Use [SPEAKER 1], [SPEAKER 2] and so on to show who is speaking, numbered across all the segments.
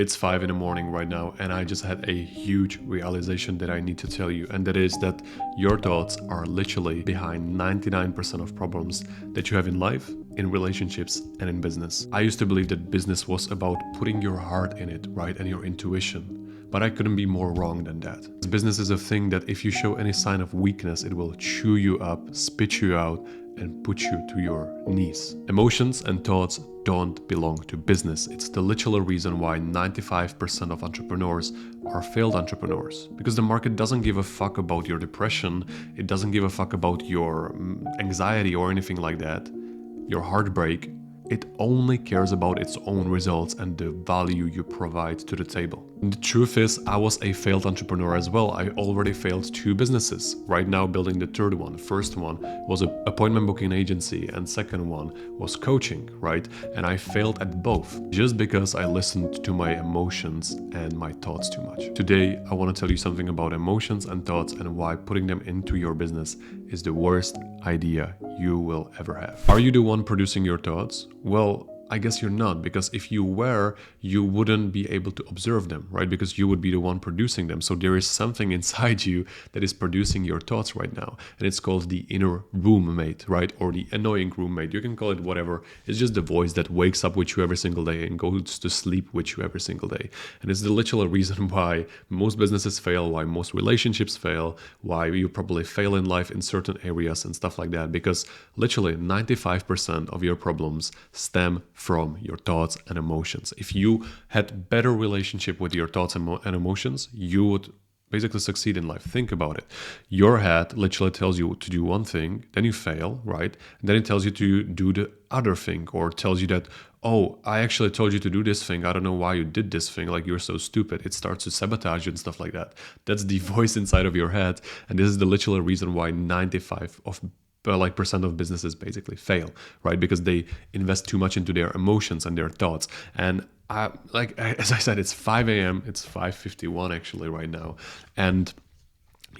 [SPEAKER 1] It's 5 in the morning right now, and I just had a huge realization that I need to tell you, and that is that your thoughts are literally behind 99% of problems that you have in life, in relationships, and in business. I used to believe that business was about putting your heart in it, right, and your intuition. But I couldn't be more wrong than that. Business is a thing that if you show any sign of weakness, it will chew you up, spit you out, and put you to your knees. Emotions and thoughts don't belong to business. It's the literal reason why 95% of entrepreneurs are failed entrepreneurs. Because the market doesn't give a fuck about your depression, it doesn't give a fuck about your anxiety or anything like that, your heartbreak. It only cares about its own results and the value you provide to the table. And the truth is, I was a failed entrepreneur as well. I already failed 2 businesses. Right now, building the third one. First one was an appointment booking agency, and second one was coaching, right? And I failed at both just because I listened to my emotions and my thoughts too much. Today, I want to tell you something about emotions and thoughts and why putting them into your business is the worst idea you will ever have. Are you the one producing your thoughts? Well, I guess you're not, because if you were, you wouldn't be able to observe them, right? Because you would be the one producing them. So there is something inside you that is producing your thoughts right now. And it's called the inner roommate, right? Or the annoying roommate. You can call it whatever. It's just the voice that wakes up with you every single day and goes to sleep with you every single day. And it's the literal reason why most businesses fail, why most relationships fail, why you probably fail in life in certain areas and stuff like that. Because literally 95% of your problems stem from your thoughts and emotions. If you had better relationship with your thoughts and emotions, you would basically succeed in life. Think about it. Your head literally tells you to do one thing, then you fail, right? And then it tells you to do the other thing, or tells you that, oh, I actually told you to do this thing. I don't know why you did this thing. Like, you're so stupid. It starts to sabotage you and stuff like that. That's the voice inside of your head. And this is the literal reason why 95 of percent of businesses basically fail, right? Because they invest too much into their emotions and their thoughts. And as I said, it's 5 a.m. It's 5:51 actually right now. And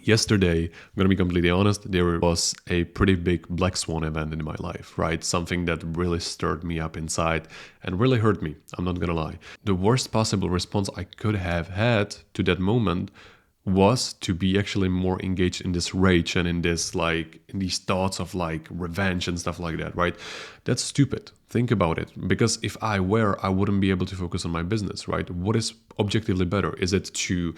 [SPEAKER 1] yesterday, I'm going to be completely honest, there was a pretty big black swan event in my life, right? Something that really stirred me up inside and really hurt me. I'm not going to lie. The worst possible response I could have had to that moment was to be actually more engaged in this rage and in these thoughts of revenge and stuff like that, right? That's stupid. Think about it. Because if I were, I wouldn't be able to focus on my business, right? What is objectively better? Is it to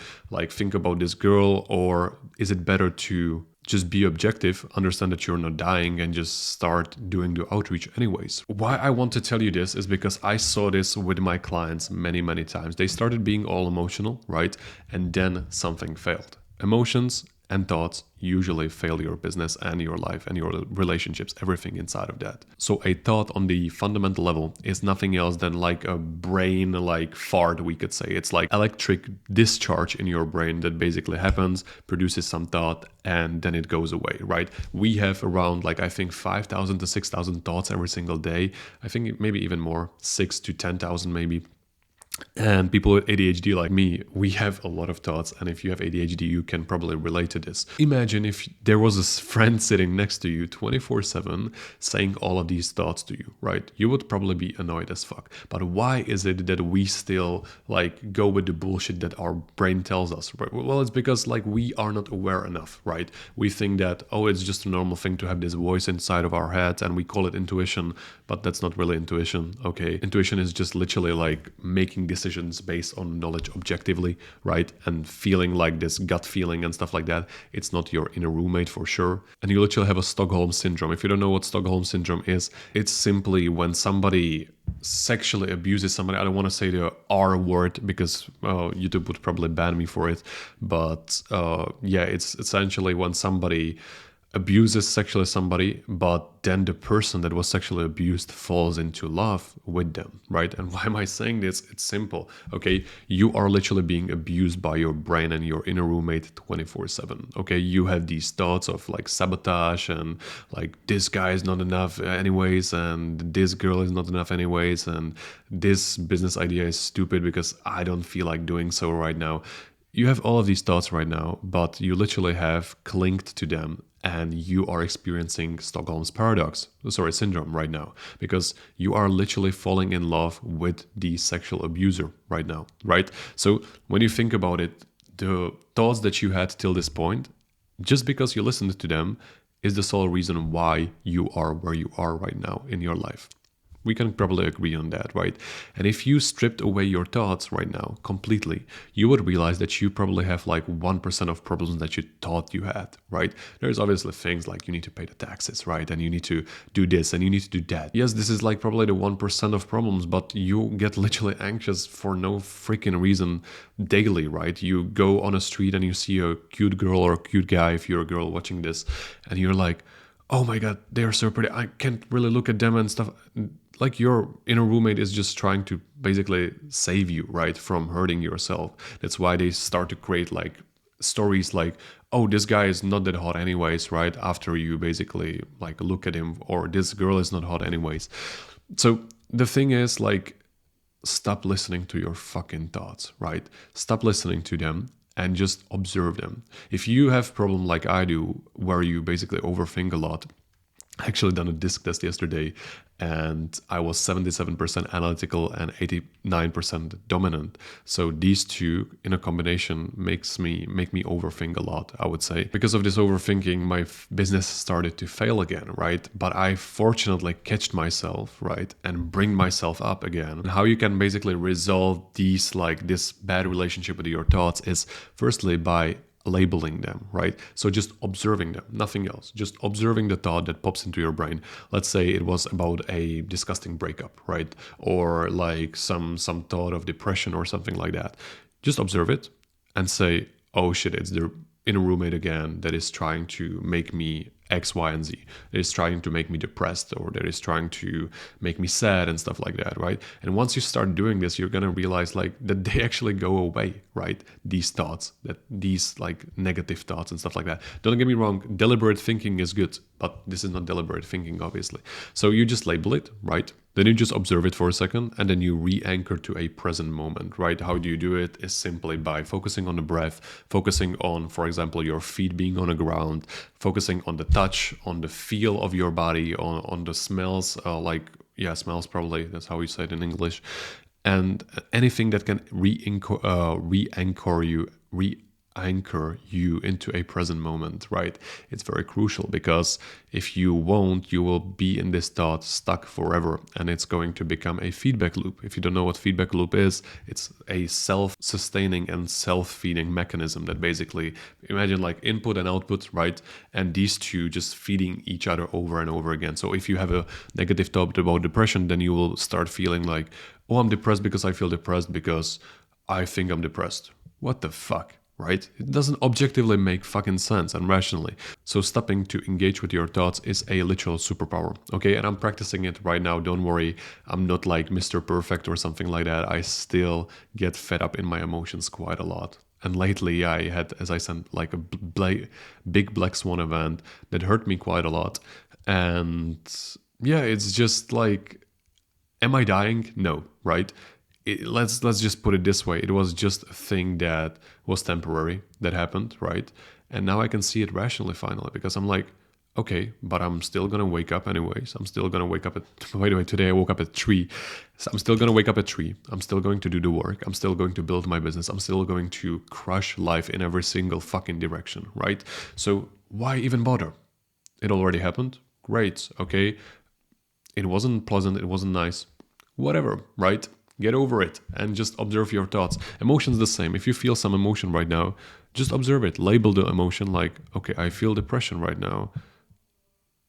[SPEAKER 1] think about this girl, or is it better to just be objective, understand that you're not dying, and just start doing the outreach anyways? Why I want to tell you this is because I saw this with my clients many, many times. They started being all emotional, right? And then something failed. Emotions and thoughts usually fail your business and your life and your relationships, everything inside of that. So a thought on the fundamental level is nothing else than like a brain fart, we could say. It's like electric discharge in your brain that basically happens, produces some thought, and then it goes away, right? We have around I think 5,000 to 6,000 thoughts every single day. I think maybe even more, 6 to 10,000 maybe. And people with ADHD like me, we have a lot of thoughts. And if you have ADHD, you can probably relate to this. Imagine if there was a friend sitting next to you 24/7 saying all of these thoughts to you, right? You would probably be annoyed as fuck. But why is it that we still go with the bullshit that our brain tells us? Right? Well, it's because we are not aware enough, right? We think that, oh, it's just a normal thing to have this voice inside of our heads, and we call it intuition, but that's not really intuition, okay? Intuition is just literally making decisions based on knowledge objectively, right? And feeling this gut feeling and stuff like that. It's not your inner roommate for sure. And you literally have a Stockholm Syndrome. If you don't know what Stockholm Syndrome is, it's simply when somebody sexually abuses somebody. I don't want to say the R word because YouTube would probably ban me for it. But it's essentially when somebody abuses sexually somebody, but then the person that was sexually abused falls into love with them, right? And why am I saying this? It's simple, okay? You are literally being abused by your brain and your inner roommate 24/7, okay? You have these thoughts of sabotage and this guy is not enough anyways, and this girl is not enough anyways, and this business idea is stupid because I don't feel like doing so right now. You have all of these thoughts right now, but you literally have clinged to them and you are experiencing syndrome right now, because you are literally falling in love with the sexual abuser right now, right? So when you think about it, the thoughts that you had till this point, just because you listened to them, is the sole reason why you are where you are right now in your life. We can probably agree on that, right? And if you stripped away your thoughts right now completely, you would realize that you probably have like 1% of problems that you thought you had, right? There's obviously things like you need to pay the taxes, right? And you need to do this and you need to do that. Yes, this is like probably the 1% of problems, but you get literally anxious for no freaking reason daily, right? You go on a street and you see a cute girl or a cute guy, if you're a girl watching this, and you're like, oh my God, they're so pretty. I can't really look at them and stuff. Like your inner roommate is just trying to basically save you, right, from hurting yourself. That's why they start to create like stories like, oh, this guy is not that hot anyways, right? After you basically like look at him, or this girl is not hot anyways. So the thing is, like, stop listening to your fucking thoughts, right? Stop listening to them and just observe them. If you have problem like I do, where you basically overthink a lot, I actually done a disc test yesterday, and I was 77% analytical and 89% dominant. So these two in a combination make me overthink a lot, I would say. Because of this overthinking, my business started to fail again, right? But I fortunately catched myself, right, and bring myself up again. And how you can basically resolve these, like this bad relationship with your thoughts, is firstly by labeling them, right? So just observing them, nothing else. Just observing the thought that pops into your brain. Let's say it was about a disgusting breakup, right? Or like some thought of depression or something like that. Just observe it and say, oh shit, it's the inner roommate again that is trying to make me X, Y, and Z. That is trying to make me depressed, or that is trying to make me sad and stuff like that, right? And once you start doing this, you're gonna realize like that they actually go away, right? These thoughts, that these like negative thoughts and stuff like that. Don't get me wrong, deliberate thinking is good, but this is not deliberate thinking, obviously. So you just label it, right? Then you just observe it for a second, and then you re-anchor to a present moment, right? How do you do it? Is simply by focusing on the breath, focusing on, for example, your feet being on the ground, focusing on the touch, on the feel of your body, on the smells, smells probably, that's how you say it in English, and anything that can re-anchor you into a present moment, right? It's very crucial, because if you won't, you will be in this thought stuck forever, and it's going to become a feedback loop. If you don't know what feedback loop is, it's a self-sustaining and self-feeding mechanism that basically, imagine like input and output, right? And these two just feeding each other over and over again. So if you have a negative thought about depression, then you will start feeling like, oh, I'm depressed because I feel depressed because I think I'm depressed. What the fuck? Right? It doesn't objectively make fucking sense and rationally. So stopping to engage with your thoughts is a literal superpower, okay? And I'm practicing it right now. Don't worry, I'm not like Mr. Perfect or something like that. I still get fed up in my emotions quite a lot. And lately I had, as I said, like a big black swan event that hurt me quite a lot. And yeah, it's just like, am I dying? No, right? Let's just put it this way. It was just a thing that was temporary that happened, right? And now I can see it rationally finally, because I'm like, okay, but I'm still gonna wake up anyways. I'm still gonna wake up at, by the way, today I woke up at 3. So I'm still gonna wake up at 3. I'm still going to do the work. I'm still going to build my business. I'm still going to crush life in every single fucking direction, right? So why even bother? It already happened. Great, okay. It wasn't pleasant. It wasn't nice. Whatever, right? Get over it and just observe your thoughts. Emotion's the same. If you feel some emotion right now, just observe it. Label the emotion like, okay, I feel depression right now.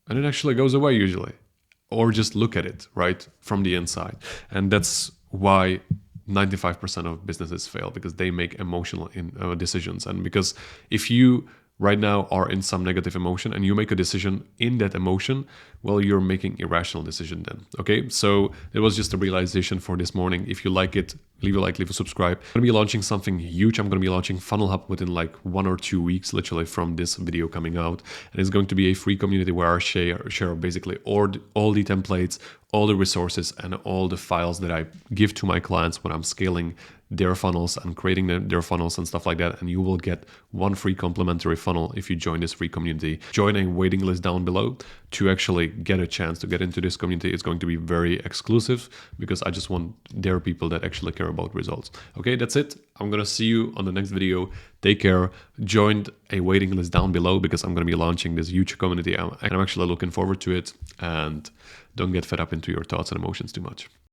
[SPEAKER 1] And it actually goes away usually. Or just look at it, right, from the inside. And that's why 95% of businesses fail, because they make emotional decisions. And because if you right now are in some negative emotion and you make a decision in that emotion, well, you're making irrational decision then. Okay, so it was just a realization for this morning. If you like it, leave a like, leave a subscribe. I'm gonna be launching something huge. I'm gonna be launching Funnel Hub within like 1 or 2 weeks, literally from this video coming out. And it's going to be a free community where I share basically all the templates, all the resources and all the files that I give to my clients when I'm scaling their funnels and creating their funnels and stuff like that. And you will get one free complimentary funnel if you join this free community. Join a waiting list down below to actually get a chance to get into this community. It's going to be very exclusive because I just want their people that actually care about results. Okay, that's it. I'm going to see you on the next video. Take care. Join a waiting list down below because I'm going to be launching this huge community and I'm actually looking forward to it. And don't get fed up into your thoughts and emotions too much.